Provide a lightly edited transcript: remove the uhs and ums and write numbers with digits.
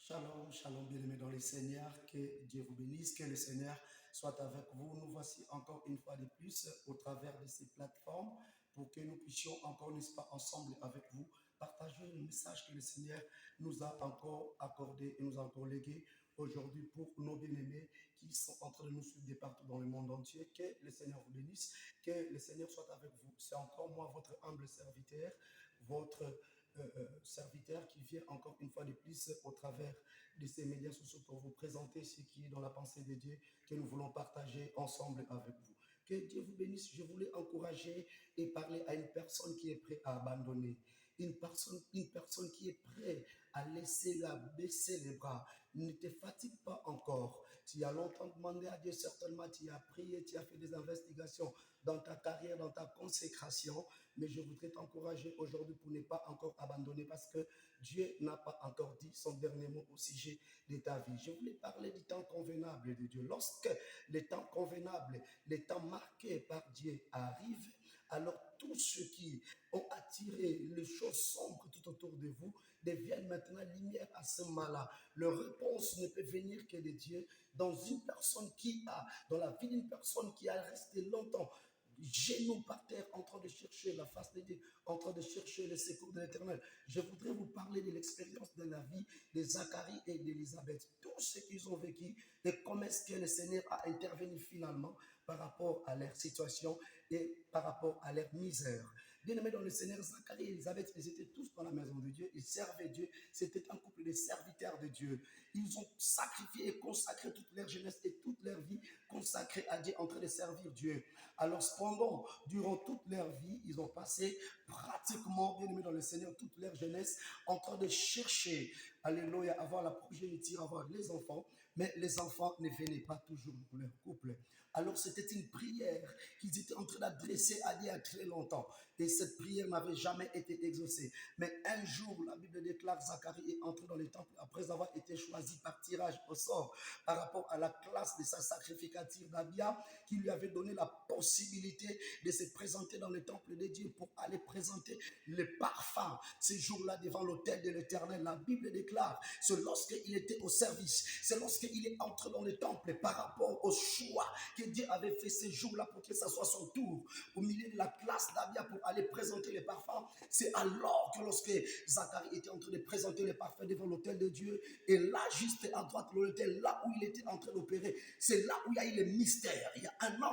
Shalom, shalom, bien-aimés dans le Seigneur, que Dieu vous bénisse, que le Seigneur soit avec vous. Nous voici encore une fois de plus au travers de ces plateformes pour que nous puissions encore, n'est-ce pas, ensemble avec vous, partager le message que le Seigneur nous a encore accordé et nous a encore légué aujourd'hui pour nos bien-aimés qui sont en train de nous suivre de partout dans le monde entier. Que le Seigneur vous bénisse, que le Seigneur soit avec vous. C'est encore moi, votre humble serviteur, votre serviteur qui vient encore une fois de plus au travers de ces médias sociaux pour vous présenter ce qui est dans la pensée de Dieu que nous voulons partager ensemble avec vous. Que Dieu vous bénisse. Je voulais encourager et parler à une personne qui est prête à abandonner. Une personne qui est prête à baisser les bras. Ne te fatigue pas encore. Tu as longtemps demandé à Dieu, certainement, tu as prié, tu as fait des investigations dans ta carrière, dans ta consécration. Mais je voudrais t'encourager aujourd'hui pour ne pas encore abandonner parce que Dieu n'a pas encore dit son dernier mot au sujet de ta vie. Je voulais parler du temps convenable de Dieu. Lorsque les temps convenables, les temps marqués par Dieu arrivent, alors tous ceux qui ont attiré les choses sombres tout autour de vous deviennent maintenant lumière à ce mal-là. Leur réponse ne peut venir que de Dieu dans dans la vie d'une personne qui a resté longtemps genoux par terre, en train de chercher la face de Dieu, en train de chercher le secours de l'Éternel. Je voudrais vous parler de l'expérience de la vie de Zacharie et d'Élisabeth. Tout ce qu'ils ont vécu et comment est-ce que le Seigneur a intervenu finalement par rapport à leur situation et par rapport à leur misère. Bien-aimés dans le Seigneur, Zacharie et Élisabeth, ils étaient tous dans la maison de Dieu, ils servaient Dieu, c'était un couple de serviteurs de Dieu. Ils ont sacrifié et consacré toute leur jeunesse et toute leur vie consacrée à Dieu, en train de servir Dieu. Alors cependant, durant toute leur vie, ils ont passé pratiquement, bien aimés dans le Seigneur, toute leur jeunesse en train de chercher, alléluia, avoir la progéniture, avoir les enfants, mais les enfants ne venaient pas toujours pour leur couple. Alors c'était une prière qu'ils étaient en train d'adresser à Dieu il y a très longtemps. Et cette prière n'avait jamais été exaucée. Mais un jour, la Bible déclare, Zacharie est entré dans le temple après avoir été choisi par tirage au sort par rapport à la classe de sa sacrificature d'Abia qui lui avait donné la possibilité de se présenter dans le temple de Dieu pour aller présenter le parfum ces jours-là devant l'autel de l'Éternel. La Bible déclare, c'est lorsqu'il était au service, c'est lorsqu'il est entré dans le temple par rapport au choix que Dieu avait fait ces jours-là pour que ça soit son tour au milieu de la classe d'Abia pour aller présenter les parfums. C'est alors que lorsque Zacharie était en train de présenter les parfums devant l'autel de Dieu, et là, juste à droite de l'autel, là où il était en train d'opérer, c'est là où il y a eu le mystère. Il y a un